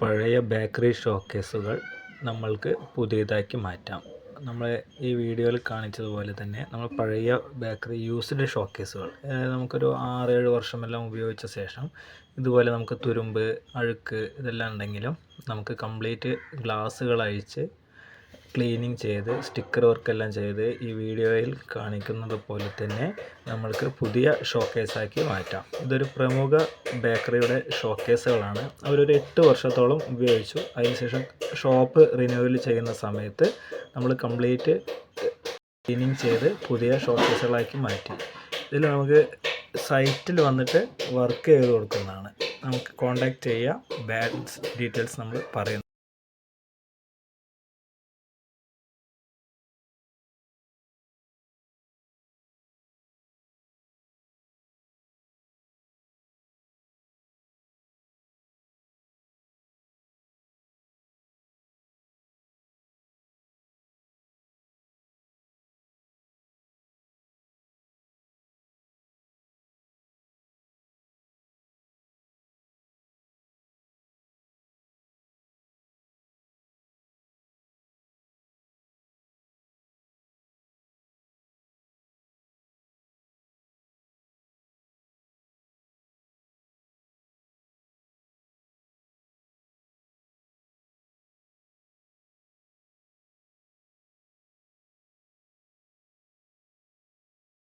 പഴയ ബേക്കറി ഷോക്കേസുകൾ നമ്മൾക്ക് പുതിയതാക്കി മാറ്റാം. നമ്മൾ ഈ വീഡിയോയിൽ കാണിച്ചതുപോലെ തന്നെ നമ്മൾ പഴയ ബേക്കറി യൂസ്ഡ് ഷോക്കേസുകൾ, നമുക്കൊരു 6-7 വർഷമെല്ലാം ഉപയോഗിച്ച ശേഷം ഇതുപോലെ നമുക്ക് തുരുമ്പ്, അഴുക്ക് ഇതെല്ലാം ഉണ്ടെങ്കിലും നമുക്ക് കംപ്ലീറ്റ് ഗ്ലാസ്സുകൾ അഴിച്ച് ക്ലീനിങ് ചെയ്ത് സ്റ്റിക്കർ വർക്കെല്ലാം ചെയ്ത് ഈ വീഡിയോയിൽ കാണിക്കുന്നത് പോലെ തന്നെ നമ്മൾക്ക് പുതിയ ഷോക്കേസാക്കി മാറ്റാം. ഇതൊരു പ്രമുഖ ബേക്കറിയുടെ ഷോക്കേസുകളാണ്. അവരൊരു 8 വർഷത്തോളം ഉപയോഗിച്ചു. അതിനുശേഷം ഷോപ്പ് റിന്യൂവൽ ചെയ്യുന്ന സമയത്ത് നമ്മൾ കംപ്ലീറ്റ് ക്ലീനിങ് ചെയ്ത് പുതിയ ഷോക്കേസുകളാക്കി മാറ്റി. ഇതിൽ നമുക്ക് സൈറ്റിൽ വന്നിട്ട് വർക്ക് ചെയ്ത് കൊടുക്കുന്നതാണ്. നമുക്ക് കോൺടാക്റ്റ് ചെയ്യാം. ബാലൻസ് ഡീറ്റെയിൽസ് നമ്മൾ പറയുന്നു.